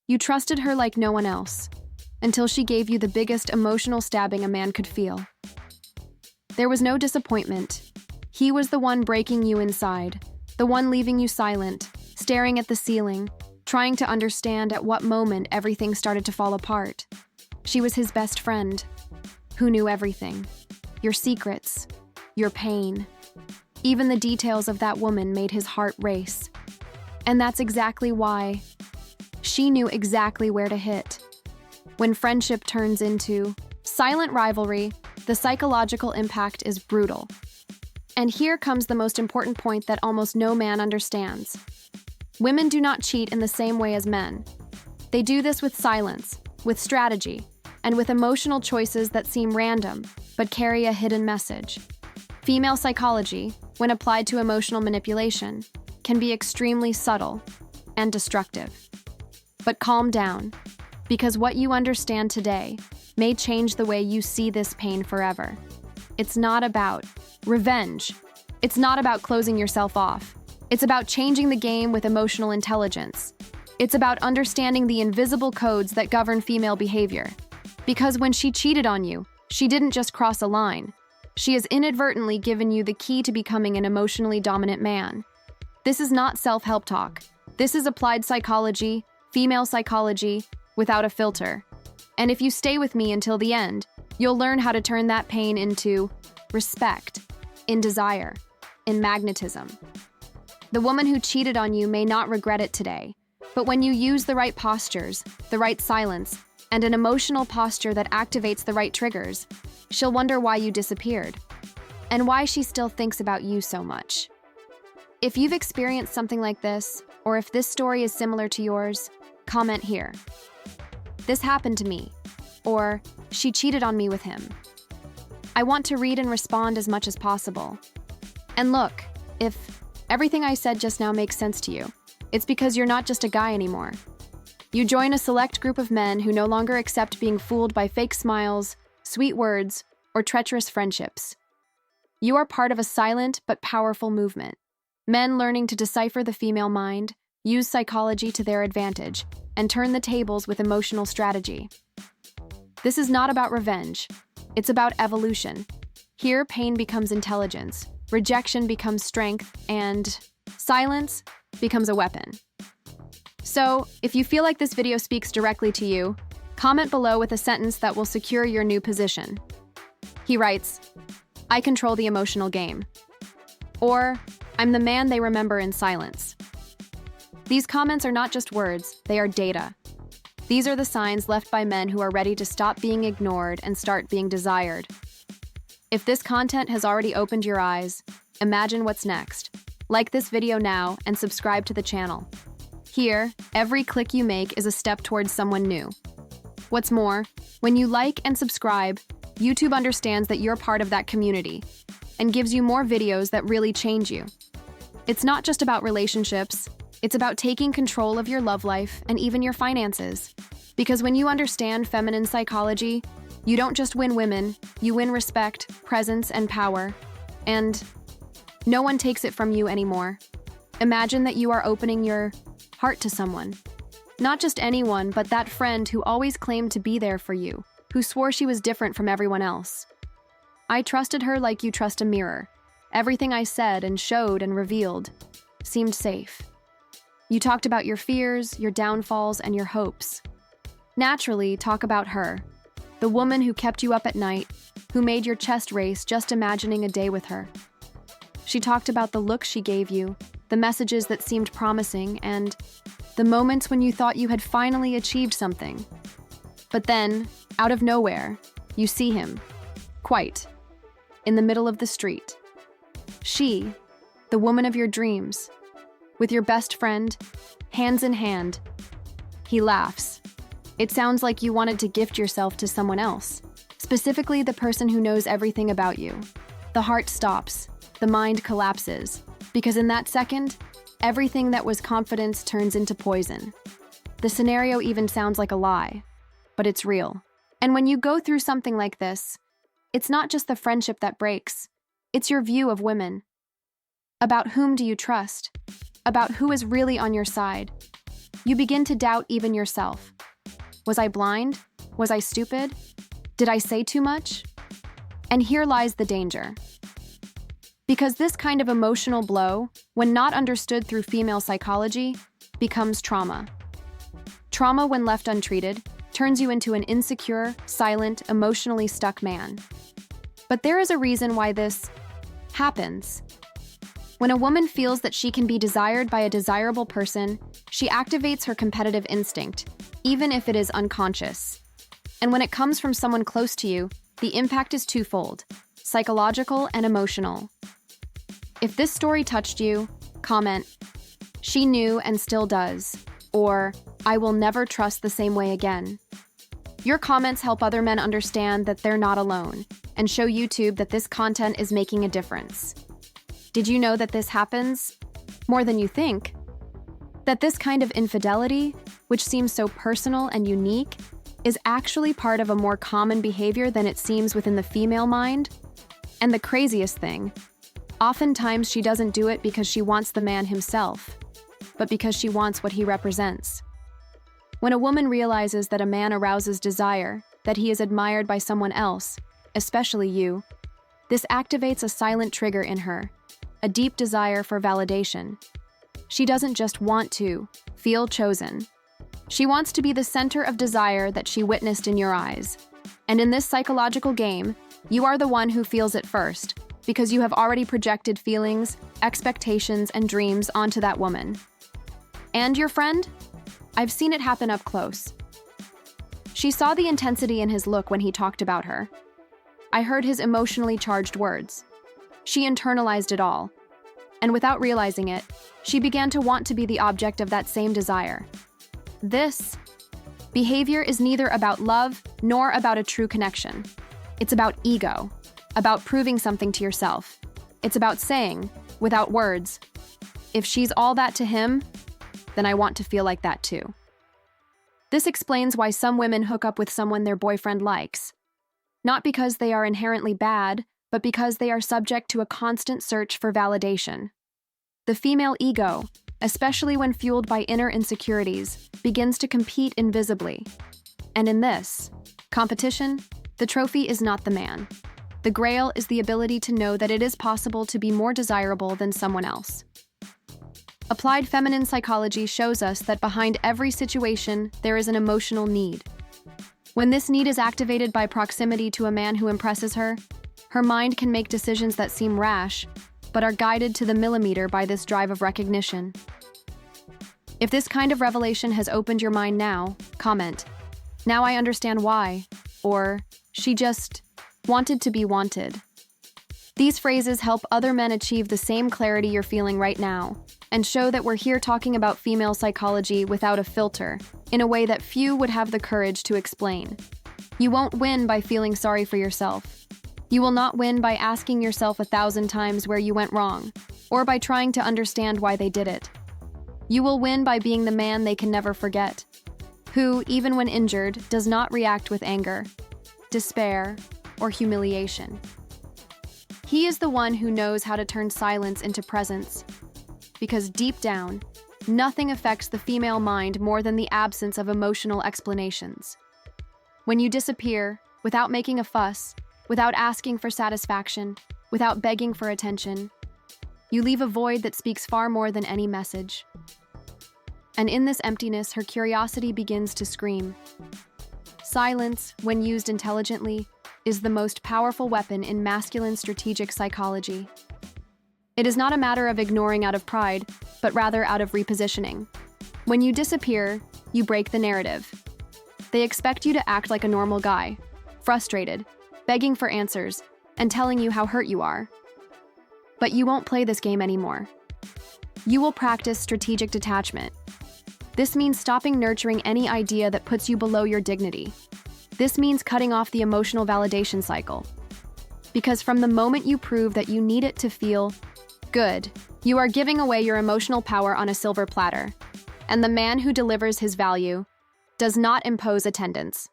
You trusted her like no one else, until she gave you the biggest emotional stabbing a man could feel. There was no disappointment. He was the one breaking you inside, the one leaving you silent, staring at the ceiling, trying to understand at what moment everything started to fall apart. She was his best friend, who knew everything. Your secrets, your pain. Even the details of that woman made his heart race. And that's exactly why. She knew exactly where to hit. When friendship turns into silent rivalry, the psychological impact is brutal. And here comes the most important point that almost no man understands. Women do not cheat in the same way as men. They do this with silence, with strategy, and with emotional choices that seem random, but carry a hidden message. Female psychology, when applied to emotional manipulation, can be extremely subtle and destructive. But calm down, because what you understand today may change the way you see this pain forever. It's not about revenge. It's not about closing yourself off. It's about changing the game with emotional intelligence. It's about understanding the invisible codes that govern female behavior. Because when she cheated on you, she didn't just cross a line. She has inadvertently given you the key to becoming an emotionally dominant man. This is not self-help talk. This is applied psychology, female psychology, without a filter. And if you stay with me until the end, you'll learn how to turn that pain into respect, in desire, in magnetism. The woman who cheated on you may not regret it today, but when you use the right postures, the right silence, and an emotional posture that activates the right triggers, she'll wonder why you disappeared, and why she still thinks about you so much. If you've experienced something like this, or if this story is similar to yours, comment here. This happened to me, or she cheated on me with him. I want to read and respond as much as possible. And look, if everything I said just now makes sense to you, it's because you're not just a guy anymore. You join a select group of men who no longer accept being fooled by fake smiles, sweet words, or treacherous friendships. You are part of a silent but powerful movement. Men learning to decipher the female mind, use psychology to their advantage, and turn the tables with emotional strategy. This is not about revenge. It's about evolution. Here, pain becomes intelligence, rejection becomes strength, and silence becomes a weapon. So, if you feel like this video speaks directly to you, comment below with a sentence that will secure your new position. He writes, "I control the emotional game." Or, "I'm the man they remember in silence." These comments are not just words, they are data. These are the signs left by men who are ready to stop being ignored and start being desired. If this content has already opened your eyes, imagine what's next. Like this video now and subscribe to the channel. Here, every click you make is a step towards someone new. What's more, when you like and subscribe, YouTube understands that you're part of that community and gives you more videos that really change you. It's not just about relationships, it's about taking control of your love life and even your finances. Because when you understand feminine psychology, you don't just win women, you win respect, presence, and power. And no one takes it from you anymore. Imagine that you are opening your heart to someone. Not just anyone, but that friend who always claimed to be there for you, who swore she was different from everyone else. I trusted her like you trust a mirror. Everything I said and showed and revealed seemed safe. You talked about your fears, your downfalls, and your hopes. Naturally, talk about her, the woman who kept you up at night, who made your chest race just imagining a day with her. She talked about the look she gave you, the messages that seemed promising, and the moments when you thought you had finally achieved something. But then, out of nowhere, you see him, quite, in the middle of the street. She, the woman of your dreams, with your best friend, hands in hand. He laughs. It sounds like you wanted to gift yourself to someone else, specifically the person who knows everything about you. The heart stops, the mind collapses, because in that second, everything that was confidence turns into poison. The scenario even sounds like a lie, but it's real. And when you go through something like this, it's not just the friendship that breaks, it's your view of women. About whom do you trust? About who is really on your side? You begin to doubt even yourself. Was I blind? Was I stupid? Did I say too much? And here lies the danger. Because this kind of emotional blow, when not understood through female psychology, becomes trauma. Trauma, when left untreated, turns you into an insecure, silent, emotionally stuck man. But there is a reason why this happens. When a woman feels that she can be desired by a desirable person, she activates her competitive instinct, even if it is unconscious. And when it comes from someone close to you, the impact is twofold: psychological and emotional. If this story touched you, comment, "She knew and still does," or "I will never trust the same way again." Your comments help other men understand that they're not alone and show YouTube that this content is making a difference. Did you know that this happens more than you think? That this kind of infidelity, which seems so personal and unique, is actually part of a more common behavior than it seems within the female mind? And the craziest thing, oftentimes she doesn't do it because she wants the man himself, but because she wants what he represents. When a woman realizes that a man arouses desire, that he is admired by someone else, especially you, this activates a silent trigger in her, a deep desire for validation. She doesn't just want to feel chosen. She wants to be the center of desire that she witnessed in your eyes. And in this psychological game, you are the one who feels it first, because you have already projected feelings, expectations, and dreams onto that woman. And your friend? I've seen it happen up close. She saw the intensity in his look when he talked about her. I heard his emotionally charged words. She internalized it all. And without realizing it, she began to want to be the object of that same desire. This behavior is neither about love nor about a true connection. It's about ego, about proving something to yourself. It's about saying, without words, if she's all that to him, then I want to feel like that too. This explains why some women hook up with someone their boyfriend likes. Not because they are inherently bad, but because they are subject to a constant search for validation. The female ego, especially when fueled by inner insecurities, begins to compete invisibly. And in this competition, the trophy is not the man. The grail is the ability to know that it is possible to be more desirable than someone else. Applied feminine psychology shows us that behind every situation, there is an emotional need. When this need is activated by proximity to a man who impresses her, her mind can make decisions that seem rash, but are guided to the millimeter by this drive of recognition. If this kind of revelation has opened your mind now, comment, "Now I understand why," or "She just wanted to be wanted." These phrases help other men achieve the same clarity you're feeling right now, and show that we're here talking about female psychology without a filter, in a way that few would have the courage to explain. You won't win by feeling sorry for yourself. You will not win by asking yourself 1,000 times where you went wrong, or by trying to understand why they did it. You will win by being the man they can never forget, who, even when injured, does not react with anger, despair, or humiliation. He is the one who knows how to turn silence into presence, because deep down, nothing affects the female mind more than the absence of emotional explanations. When you disappear, without making a fuss, without asking for satisfaction, without begging for attention, you leave a void that speaks far more than any message. And in this emptiness, her curiosity begins to scream. Silence, when used intelligently, is the most powerful weapon in masculine strategic psychology. It is not a matter of ignoring out of pride, but rather out of repositioning. When you disappear, you break the narrative. They expect you to act like a normal guy, frustrated, begging for answers, and telling you how hurt you are. But you won't play this game anymore. You will practice strategic detachment. This means stopping nurturing any idea that puts you below your dignity. This means cutting off the emotional validation cycle. Because from the moment you prove that you need it to feel good, you are giving away your emotional power on a silver platter. And the man who delivers his value does not impose attendance.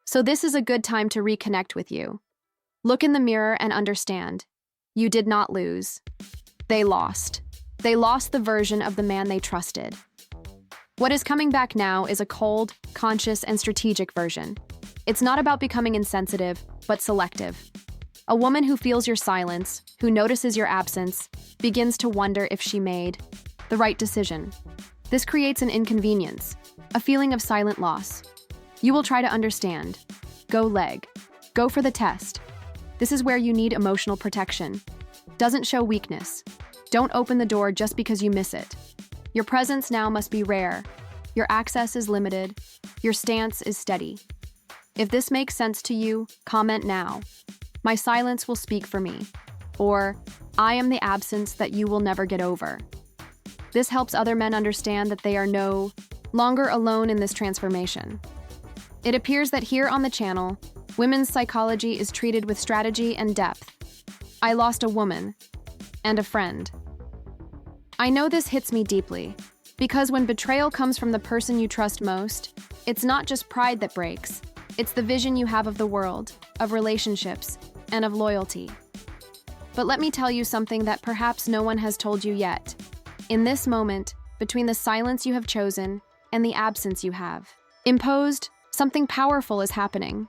So this is a good time to reconnect with you. Look in the mirror and understand. You did not lose. They lost. They lost the version of the man they trusted. What is coming back now is a cold, conscious, and strategic version. It's not about becoming insensitive, but selective. A woman who feels your silence, who notices your absence, begins to wonder if she made the right decision. This creates an inconvenience, a feeling of silent loss. You will try to understand. Go leg. Go for the test. This is where you need emotional protection. Doesn't show weakness. Don't open the door just because you miss it. Your presence now must be rare. Your access is limited. Your stance is steady. If this makes sense to you, comment now. My silence will speak for me. Or, I am the absence that you will never get over. This helps other men understand that they are no longer alone in this transformation. It appears that here on the channel, women's psychology is treated with strategy and depth. I lost a woman and a friend. I know this hits me deeply, because when betrayal comes from the person you trust most, it's not just pride that breaks, it's the vision you have of the world, of relationships, and of loyalty. But let me tell you something that perhaps no one has told you yet. In this moment, between the silence you have chosen and the absence you have imposed, something powerful is happening.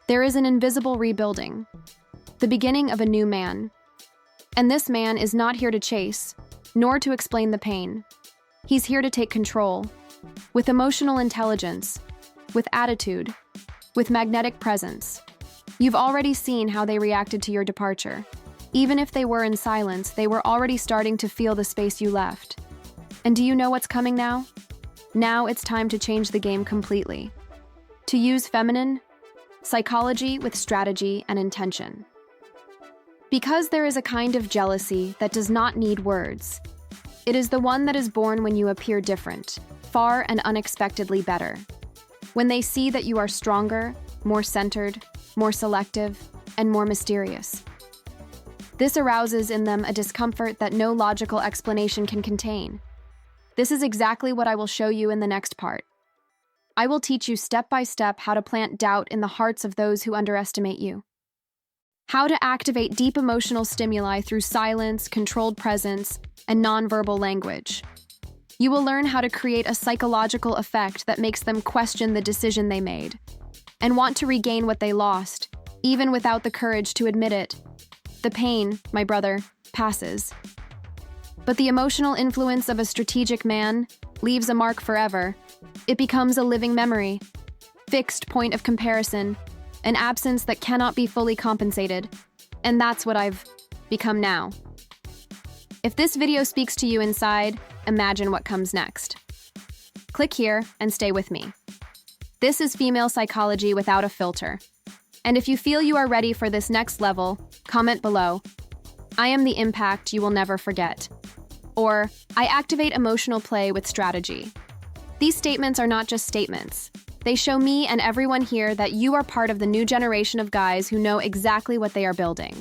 There is an invisible rebuilding, the beginning of a new man. And this man is not here to chase, nor to explain the pain. He's here to take control, with emotional intelligence, with attitude, with magnetic presence. You've already seen how they reacted to your departure. Even if they were in silence, they were already starting to feel the space you left. And do you know what's coming now? Now it's time to change the game completely. To use feminine psychology with strategy and intention. Because there is a kind of jealousy that does not need words. It is the one that is born when you appear different, far and unexpectedly better. When they see that you are stronger, more centered, more selective, and more mysterious. This arouses in them a discomfort that no logical explanation can contain. This is exactly what I will show you in the next part. I will teach you step by step how to plant doubt in the hearts of those who underestimate you. How to activate deep emotional stimuli through silence, controlled presence, and nonverbal language. You will learn how to create a psychological effect that makes them question the decision they made and want to regain what they lost, even without the courage to admit it. The pain, my brother, passes. But the emotional influence of a strategic man leaves a mark forever. It becomes a living memory, fixed point of comparison, an absence that cannot be fully compensated. And that's what I've become now. If this video speaks to you inside, imagine what comes next. Click here and stay with me. This is female psychology without a filter. And if you feel you are ready for this next level, comment below. I am the impact you will never forget. Or, I activate emotional play with strategy. These statements are not just statements. They show me and everyone here that you are part of the new generation of guys who know exactly what they are building.